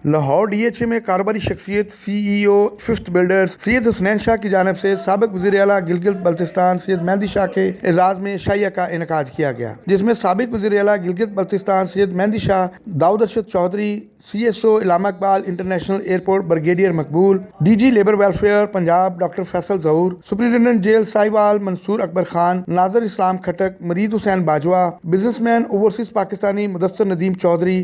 Lahore D H A میں کاروباری شخصیت سی ای او ففتھ بلڈرز سید حسنین شاہ کی جانب سے سابق وزیر اعلیٰ گلگت بلتستان سید مہندی شاہ کے اعزاز میں شائیہ کا انعقاد کیا گیا، جس میں سابق وزیر اعلیٰ Gilgit Baltistan Syed Mehdi Shah, Dawood Arshad Chaudhry, C S O Allama Iqbal international airport brigadier Maqbool, D G labour welfare Punjab doctor Faisal Zahoor, superintendent jail Sahiwal Mansoor Akbar Khan, Nazir Islam Khattak, Murid Hussain Bajwa, businessman overseas Pakistani Mudassar Nadeem Chaudhry,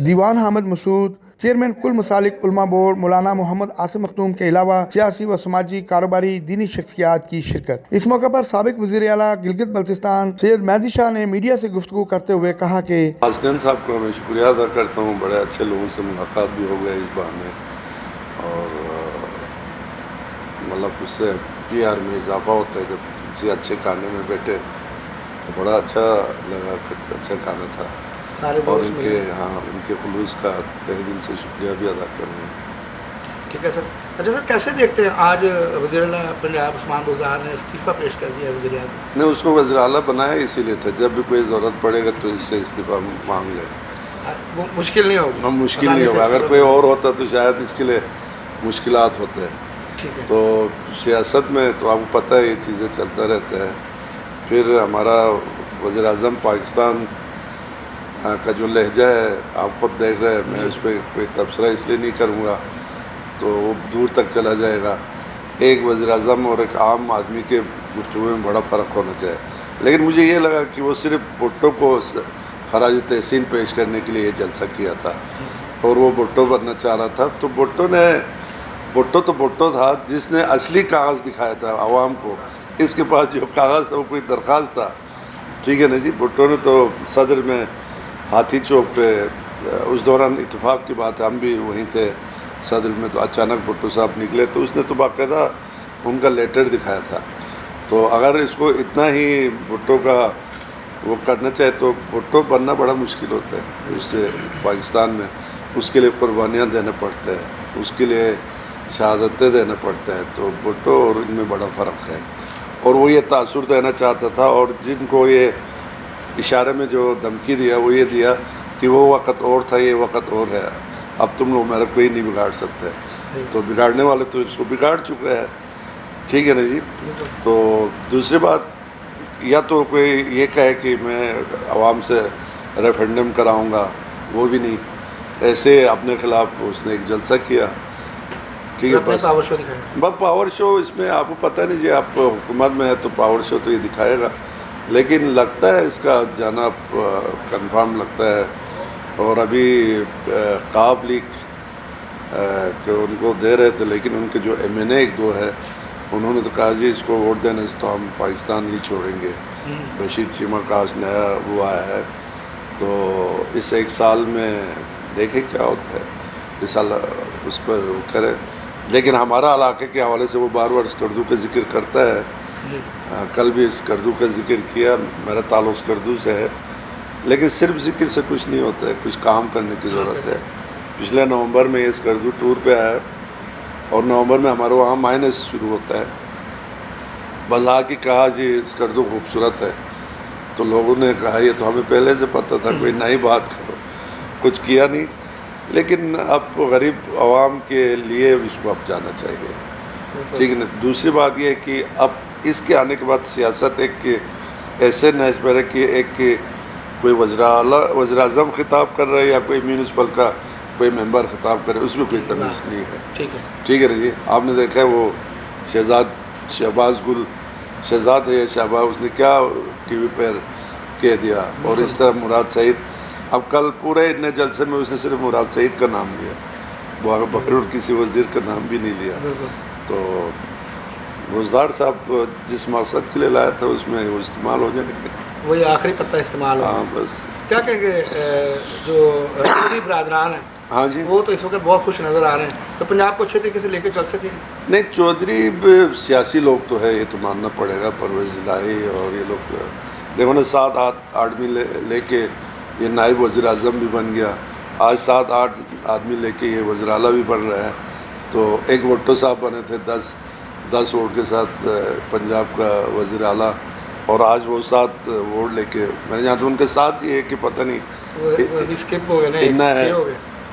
Diwan Hamid مسعود، چیئرمین کل مسالک علماء بورڈ مولانا محمد عاصم مختوم کے علاوہ سیاسی و سماجی کاروباری دینی شخصیات کی شرکت۔ اس موقع پر سابق وزیر اعلیٰ گلگت بلتستان سید مہندی شاہ نے میڈیا سے گفتگو کرتے ہوئے کہا کہ حسنین صاحب کو میں شکریہ ادا کرتا ہوں، بڑے اچھے لوگوں سے ملاقات بھی ہو گیا اس بہانے، اور مطلب اس سے پی آر میں اضافہ ہوتا ہے جب کسی اچھے کھانے میں بیٹھے تو بڑا اچھا لگا، اچھا کھانا تھا، اور ان کے خلوص کا تہہ دل سے شکریہ بھی ادا کروں گا۔ ٹھیک ہے سر۔ اچھا سر، کیسے دیکھتے ہیں آج وزیر اعلیٰ پنجاب عثمان بزدار نے استعفیٰ پیش کر دیا وزیر اعظم نے؟ اس کو وزیر اعلیٰ بنایا اسی لیے تھا، جب بھی کوئی ضرورت پڑے گا تو اس سے استعفیٰ مانگ لے، وہ مشکل نہیں ہوگا؟ مشکل نہیں ہوگا، اگر کوئی اور ہوتا تو شاید اس کے لیے مشکلات ہوتے ہیں۔ ٹھیک ہے۔ تو سیاست میں تو آپ کو پتہ ہے یہ چیزیں چلتا رہتا ہے۔ پھر ہمارا وزیر اعظم پاکستان کا جو لہجہ ہے آپ خود دیکھ رہے ہیں، میں اس پہ کوئی تبصرہ اس لیے نہیں کروں گا تو وہ دور تک چلا جائے گا۔ ایک وزیر اعظم اور ایک عام آدمی کے گفتگو میں بڑا فرق ہونا چاہیے، لیکن مجھے یہ لگا کہ وہ صرف بھٹو کو خراج تحسین پیش کرنے کے لیے یہ جلسہ کیا تھا، اور وہ بھٹو بننا چاہ رہا تھا۔ تو بھٹو تھا جس نے اصلی کاغذ دکھایا تھا عوام کو، اس کے پاس جو کاغذ تھا وہ کوئی درخواست تھا، ٹھیک ہے نا جی۔ بھٹو نے تو صدر میں ہاتھی چوک پہ، اس دوران اتفاق کی بات ہے ہم بھی وہیں تھے صدر میں، تو اچانک بھٹو صاحب نکلے تو اس نے تو باقاعدہ ان کا لیٹر دکھایا تھا۔ تو اگر اس کو اتنا ہی بھٹو کا وہ کرنا چاہے تو بھٹو بننا بڑا مشکل ہوتا ہے اس سے پاکستان میں، اس کے لیے قربانیاں دینا پڑتا ہے، اس کے لیے شہادتیں دینا پڑتا ہے۔ تو بھٹو اور ان میں بڑا فرق ہے، اور وہ یہ تاثر دینا چاہتا تھا، اور جن کو یہ اشارے میں جو دھمکی دیا وہ یہ دیا کہ وہ وقت اور تھا، یہ وقت اور ہے، اب تم لوگ میرا کوئی نہیں بگاڑ سکتے۔ تو بگاڑنے والے تو اس کو بگاڑ چکے ہیں، ٹھیک ہے نا جی۔ تو دوسری بات، یا تو کوئی یہ کہے کہ میں عوام سے ریفرینڈم کراؤں گا، وہ بھی نہیں، ایسے اپنے خلاف اس نے ایک جلسہ کیا، ٹھیک ہے۔ بس پاور شو اس میں آپ کو پتہ نہیں جی، آپ حکومت میں ہے تو پاور شو تو یہ دکھائے گا، لیکن لگتا ہے اس کا جانا کنفرم لگتا ہے۔ اور ابھی قاب لیگ کہ ان کو دے رہے تھے، لیکن ان کے جو ایم این اے ایک دو ہے انہوں نے تو کہا جی اس کو ووٹ دینے سے تو ہم پاکستان نہیں چھوڑیں گے۔ بشیر چیمہ کاس نیا وہ آیا ہے، تو اس ایک سال میں دیکھیں کیا ہوتا ہے، اس سال اس پر وہ کرے۔ لیکن ہمارا علاقے کے حوالے سے وہ بار بار اسکردو کا ذکر کرتا ہے، کل بھی اسکردو کا ذکر کیا، میرا تعلق اسکردو سے ہے، لیکن صرف ذکر سے کچھ نہیں ہوتا ہے، کچھ کام کرنے کی ضرورت ہے۔ پچھلے نومبر میں یہ اسکردو ٹور پہ آیا، اور نومبر میں ہمارے وہاں مائنس شروع ہوتا ہے، بس آ کے کہا جی اسکردو خوبصورت ہے، تو لوگوں نے کہا یہ تو ہمیں پہلے سے پتہ تھا، کوئی نئی بات کرو، کچھ کیا نہیں۔ لیکن اب غریب عوام کے لیے اس کو اب جانا چاہیے، ٹھیک ہے نا۔ دوسری بات یہ ہے کہ اب اس کے آنے کے بعد سیاست ایک ایسے نیچ پر ہے کہ ایک کوئی وزیر اعظم خطاب کر رہا ہے یا کوئی میونسپل کا کوئی ممبر خطاب کر رہا ہے، اس میں کوئی تمیز نہیں ہے، ٹھیک ہے نا جی۔ آپ نے دیکھا ہے وہ شہباز گل شہزاد ہے یا شہباز، اس نے کیا ٹی وی پر کہہ دیا، اور اس طرح مراد سعید، اب کل پورے اتنے جلسے میں اس نے صرف مراد سعید کا نام لیا، بغیر کسی وزیر کا نام بھی نہیں لیا۔ تو بزدار صاحب جس مقصد کے لیے لایا تھا اس میں وہ استعمال ہو جائے گا، وہی آخری پتہ استعمال ہو۔ ہاں بس کیا کہیں گے جو چودھری برادران ہیں، ہاں جی، وہ تو اس وقت بہت خوش نظر آ رہے ہیں، تو پنجاب کو اچھے طریقے سے لے کے چل سکیں؟ نہیں، چودھری سیاسی لوگ تو ہے، یہ تو ماننا پڑے گا، پرویز الہی اور یہ لوگ دیکھو نا 7-8 آدمی لے کے یہ نائب وزیر اعظم بھی بن گیا، آج 7-8 آدمی لے کے یہ وزیر اعلیٰ بھی بن رہا ہے۔ تو ایک بھٹو صاحب بنے تھے 10 ووٹ کے ساتھ پنجاب کا وزیر اعلیٰ، اور آج وہ 7 ووٹ لے کے، میں نے جہاں تو ان کے ساتھ ہی ہے کہ پتہ نہیں اتنا ہے،